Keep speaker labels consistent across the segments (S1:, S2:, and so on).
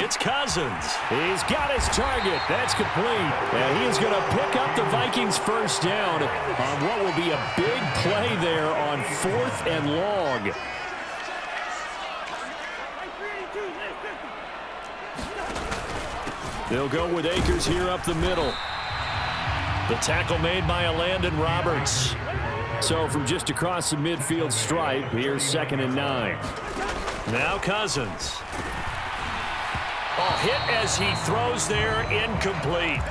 S1: It's Cousins. He's got his target. That's complete. And he is going to pick up the Vikings first down on what will be a big play there on 4th and long. They'll go with Akers here up the middle. The tackle made by Landon Roberts. So from just across the midfield stripe, here's 2nd and 9. Now Cousins. Hit as he throws there, incomplete.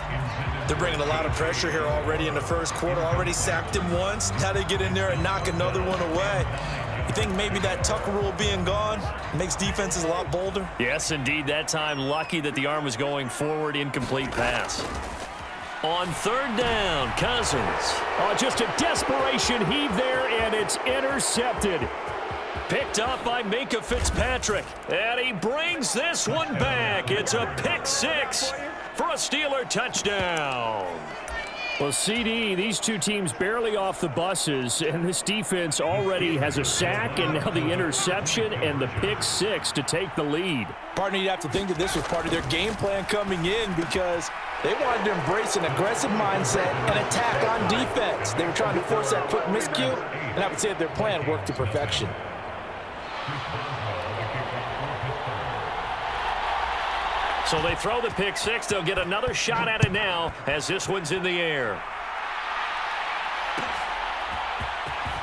S2: They're bringing a lot of pressure here already in the first quarter. Already sacked him once. Now they get in there and knock another one away. You think maybe that Tucker rule being gone makes defenses a lot bolder?
S1: Yes, indeed. That time, lucky that the arm was going forward. Incomplete pass. On 3rd down, Cousins. Just a desperation heave there, and it's intercepted. Picked up by Minka Fitzpatrick. And he brings this one back. It's a pick 6 for a Steeler touchdown. Well, CD, these two teams barely off the buses, and this defense already has a sack and now the interception and the pick 6 to take the lead.
S2: Partner, you'd have to think that this was part of their game plan coming in because they wanted to embrace an aggressive mindset and attack on defense. They were trying to force that quick miscue, and I would say that their plan worked to perfection.
S1: So they throw the pick 6. They'll get another shot at it now as this one's in the air.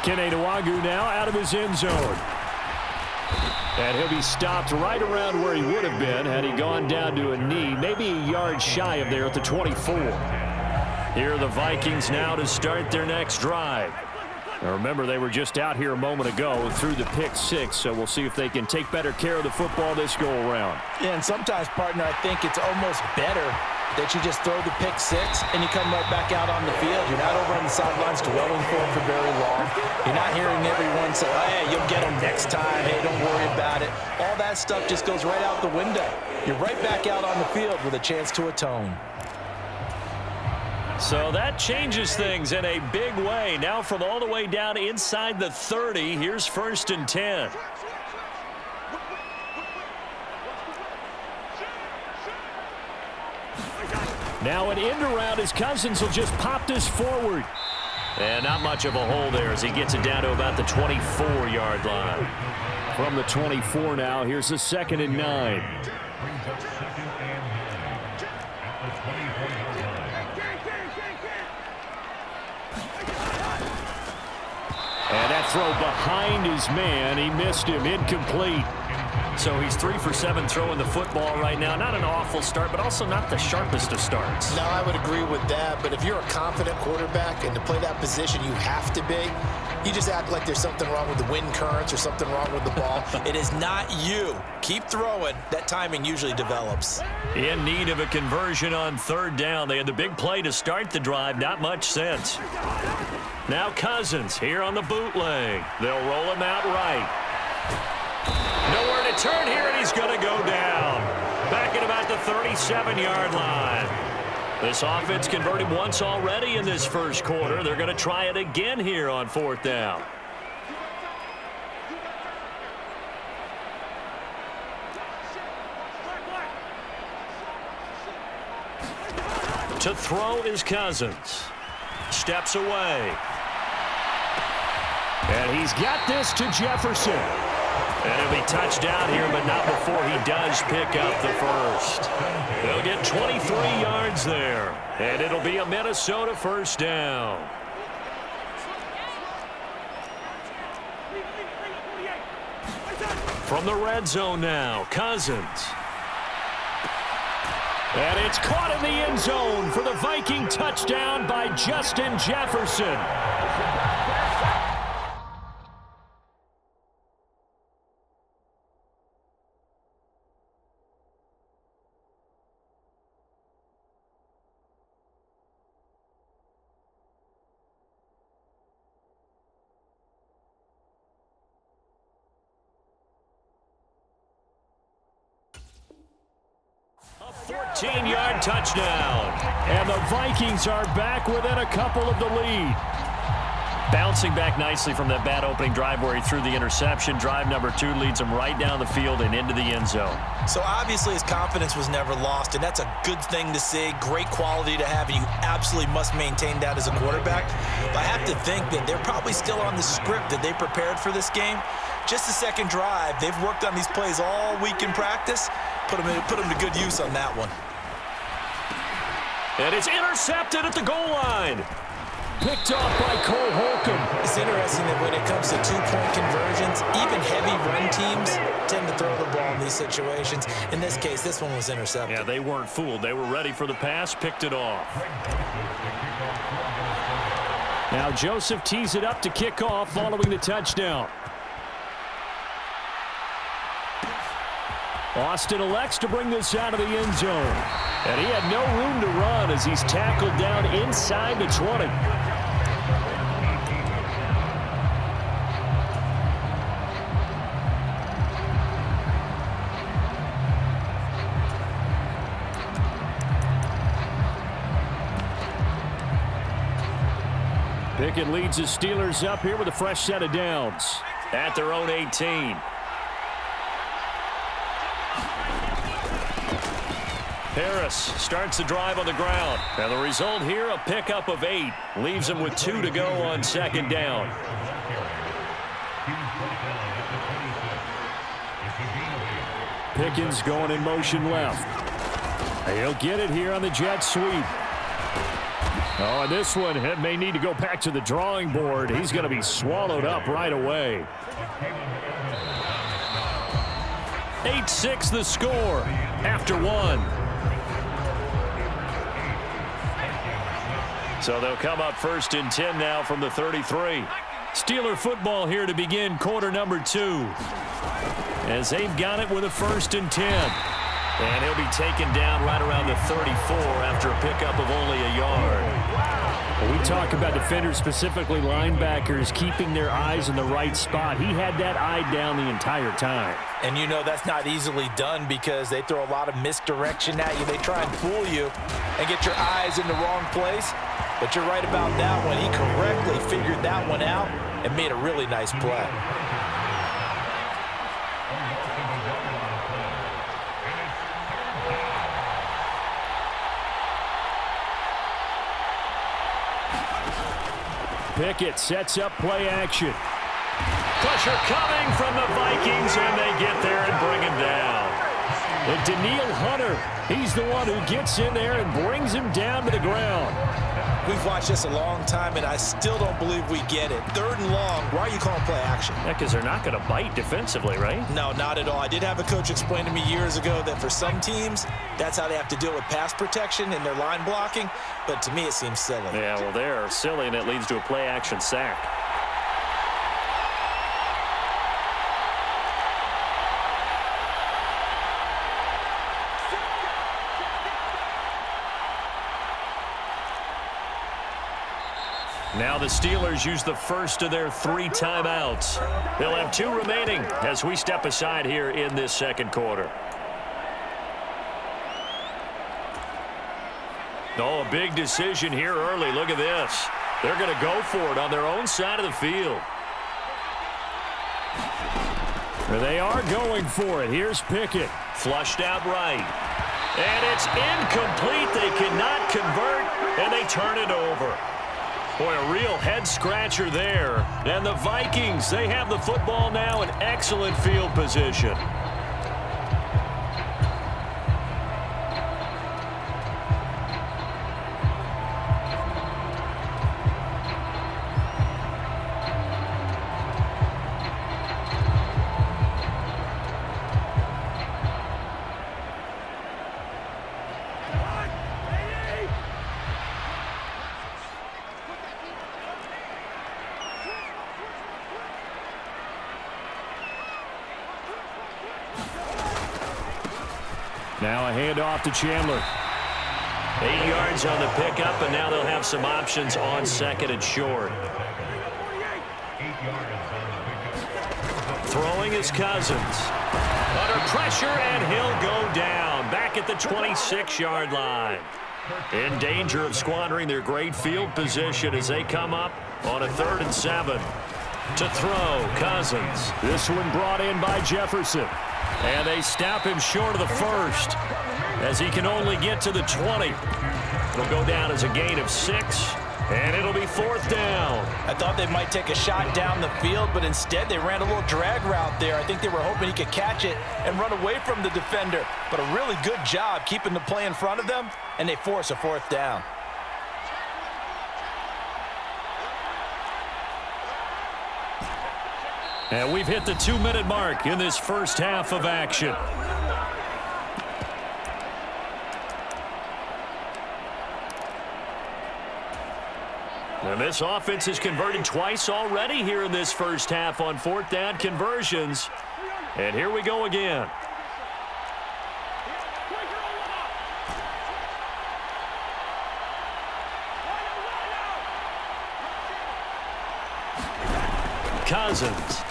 S1: Kene Nwangwu now out of his end zone. And he'll be stopped right around where he would have been had he gone down to a knee, maybe a yard shy of there at the 24. Here are the Vikings now to start their next drive. Now remember, they were just out here a moment ago through the pick 6, so we'll see if they can take better care of the football this go-around.
S2: Yeah, and sometimes, partner, I think it's almost better that you just throw the pick 6 and you come right back out on the field. You're not over on the sidelines dwelling for it for very long. You're not hearing everyone say, oh, hey, you'll get them next time. Hey, don't worry about it. All that stuff just goes right out the window. You're right back out on the field with a chance to atone.
S1: So that changes things in a big way. Now from all the way down inside the 30, here's 1st and 10. Now an end around as Cousins will just pop this forward. And not much of a hole there as he gets it down to about the 24-yard line. From the 24 now, here's the 2nd and 9. And that throw behind his man. He missed him. Incomplete. So he's 3 for 7 throwing the football right now. Not an awful start, but also not the sharpest of starts.
S3: No, I would agree with that. But if you're a confident quarterback and to play that position you have to be, you just act like there's something wrong with the wind currents or something wrong with the ball. It is not you. Keep throwing. That timing usually develops.
S1: In need of a conversion on 3rd down. They had the big play to start the drive. Not much sense. Now Cousins here on the bootleg. They'll roll him out right. Nowhere to turn here, and he's going to go down. Back at about the 37-yard line. This offense converted once already in this first quarter. They're going to try it again here on 4th down. To throw is Cousins. Steps away. And he's got this to Jefferson. And he'll be touched down here, but not before he does pick up the first. They'll get 23 yards there. And it'll be a Minnesota 1st down. From the red zone now, Cousins. And it's caught in the end zone for the Viking touchdown by Justin Jefferson. A 14-yard touchdown. And the Vikings are back within a couple of the lead. Bouncing back nicely from that bad opening drive where he threw the interception. Drive number 2 leads him right down the field and into the end zone.
S3: So obviously his confidence was never lost, and that's a good thing to see, great quality to have, and you absolutely must maintain that as a quarterback. But I have to think that they're probably still on the script that they prepared for this game. Just the second drive, they've worked on these plays all week in practice. Put them to good use on that one.
S1: And it's intercepted at the goal line. Picked off by Cole Holcomb.
S3: It's interesting that when it comes to two-point conversions, even heavy run teams tend to throw the ball in these situations. In this case, this one was intercepted.
S1: Yeah, they weren't fooled. They were ready for the pass, picked it off. Now Joseph tees it up to kick off following the touchdown. Austin elects to bring this out of the end zone. And he had no room to run as he's tackled down inside the 20. Pickett leads the Steelers up here with a fresh set of downs at their own 18. Harris starts the drive on the ground. And the result here, a pickup of 8. Leaves him with 2 to go on second down. Pickens going in motion left. He'll get it here on the jet sweep. Oh, and this one may need to go back to the drawing board. He's going to be swallowed up right away. 8-6 the score after 1. So they'll come up 1st and 10 now from the 33. Steeler football here to begin quarter number 2. As they've got it with a 1st and 10. And he'll be taken down right around the 34 after a pickup of only a yard. Well, we talk about defenders, specifically linebackers, keeping their eyes in the right spot. He had that eye down the entire time.
S2: And you know that's not easily done because they throw a lot of misdirection at you. They try and fool you and get your eyes in the wrong place. But you're right about that one. He correctly figured that one out and made a really nice play.
S1: Pickett sets up play action. Pressure coming from the Vikings, and they get there and bring him down. And Daniil Hunter, he's the one who gets in there and brings him down to the ground.
S3: We've watched this a long time, and I still don't believe we get it. 3rd and long, why are you calling play action?
S1: Yeah, because they're not going to bite defensively, right?
S3: No, not at all. I did have a coach explain to me years ago that for some teams, that's how they have to deal with pass protection and their line blocking. But to me, it seems silly.
S1: Yeah, well, they're silly, and it leads to a play action sack. Now the Steelers use the first of their 3 timeouts. They'll have 2 remaining as we step aside here in this second quarter. Oh, a big decision here early. Look at this. They're going to go for it on their own side of the field. They are going for it. Here's Pickett. Flushed out right. And it's incomplete. They cannot convert, and they turn it over. Boy, a real head-scratcher there. And the Vikings, they have the football now in excellent field position. Now a handoff to Chandler. 8 yards on the pickup, and now they'll have some options on 2nd and short. Throwing is Cousins. Under pressure, and he'll go down. Back at the 26-yard line. In danger of squandering their great field position as they come up on a 3rd and 7. To throw, Cousins. This one brought in by Jefferson. And they stop him short of the first as he can only get to the 20. It'll go down as a gain of 6, and it'll be 4th down.
S2: I thought they might take a shot down the field, but instead they ran a little drag route there. I think they were hoping he could catch it and run away from the defender. But a really good job keeping the play in front of them, and they force a 4th down.
S1: And we've hit the 2-minute mark in this first half of action. And this offense has converted twice already here in this first half on 4th down conversions. And here we go again. Cousins.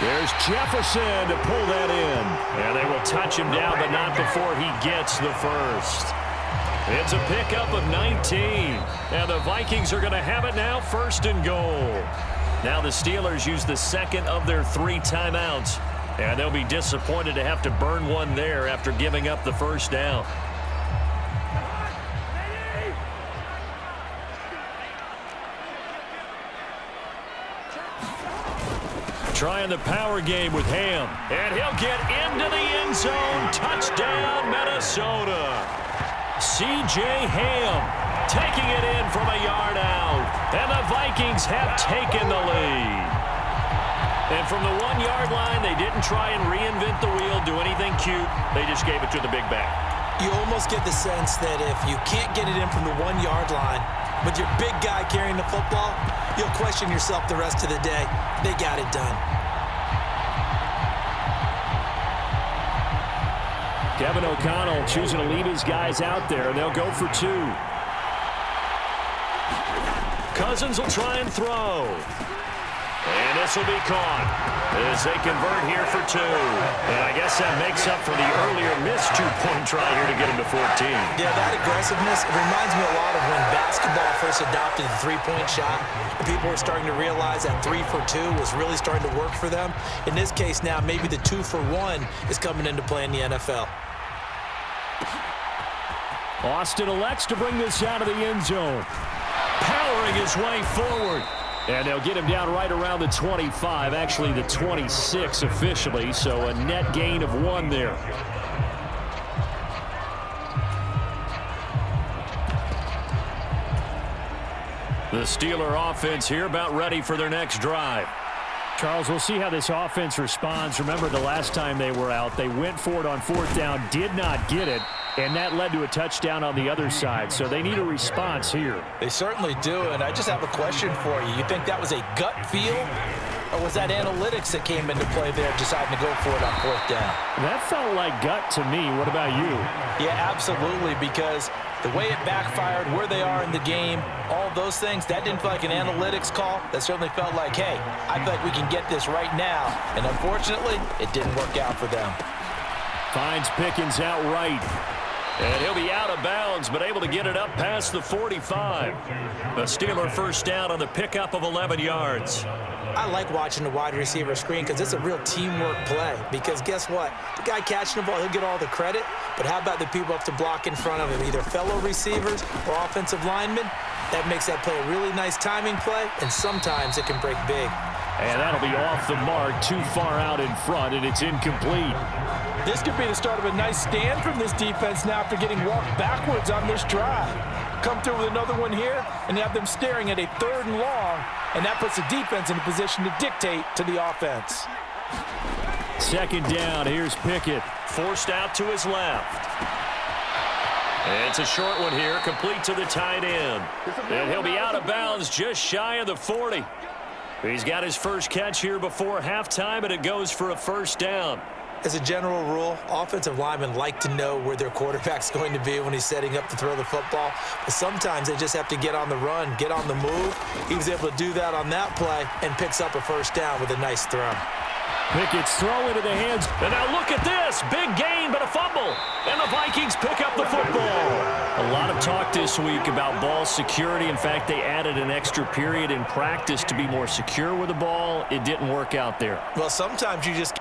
S1: There's Jefferson to pull that in. And they will touch him down, but not before he gets the first. It's a pickup of 19. And the Vikings are going to have it now, 1st and goal. Now the Steelers use the 2nd of their 3 timeouts. And they'll be disappointed to have to burn one there after giving up the first down. Trying the power game with Ham. And he'll get into the end zone. Touchdown, Minnesota. C.J. Ham taking it in from a yard out. And the Vikings have taken the lead. And from the 1-yard line, they didn't try and reinvent the wheel, do anything cute. They just gave it to the big back.
S3: You almost get the sense that if you can't get it in from the 1-yard line with your big guy carrying the football, you'll question yourself the rest of the day. They got it done.
S1: Kevin O'Connell choosing to leave his guys out there. They'll go for 2. Cousins will try and throw. And this will be caught as they convert here for 2. And I guess that makes up for the earlier missed 2-point try here to get him to 14.
S3: Yeah, that aggressiveness, it reminds me a lot of when basketball first adopted the 3-point shot. And people were starting to realize that 3 for 2 was really starting to work for them. In this case now, maybe the 2 for 1 is coming into play in the NFL.
S1: Austin elects to bring this out of the end zone. Powering his way forward. And they'll get him down right around the 25, actually the 26 officially, so a net gain of 1 there. The Steeler offense here about ready for their next drive. Charles, we'll see how this offense responds. Remember the last time they were out, they went for it on 4th down, did not get it, and that led to a touchdown on the other side. So they need a response here.
S2: They certainly do, and I just have a question for you. You think that was a gut feel, or was that analytics that came into play there deciding to go for it on 4th down?
S1: That felt like gut to me. What about you?
S2: Yeah, absolutely, because the way it backfired, where they are in the game, all those things, that didn't feel like an analytics call. That certainly felt like, hey, I feel like we can get this right now. And unfortunately, it didn't work out for them.
S1: Finds Pickens outright. And he'll be out of bounds, but able to get it up past the 45. A Steeler first down on the pickup of 11 yards.
S3: I like watching the wide receiver screen because it's a real teamwork play. Because guess what? The guy catching the ball, he'll get all the credit. But how about the people up to block in front of him, either fellow receivers or offensive linemen? That makes that play a really nice timing play, and sometimes it can break big.
S1: And that'll be off the mark, too far out in front, and it's incomplete.
S2: This could be the start of a nice stand from this defense now after getting walked backwards on this drive. Come through with another one here and have them staring at a 3rd and long, and that puts the defense in a position to dictate to the offense.
S1: 2nd down, here's Pickett. Forced out to his left. And it's a short one here, complete to the tight end. And he'll be out of bounds just shy of the 40. He's got his first catch here before halftime, and it goes for a first down.
S3: As a general rule, offensive linemen like to know where their quarterback's going to be when he's setting up to throw the football. But sometimes they just have to get on the run, get on the move. He was able to do that on that play and picks up a first down with a nice throw.
S1: Pickett's throw into the hands. And now look at this. Big gain, but a fumble. And the Vikings pick up the football. A lot of talked this week about ball security. In fact, they added an extra period in practice to be more secure with the ball. It didn't work out there.
S3: Well, sometimes you just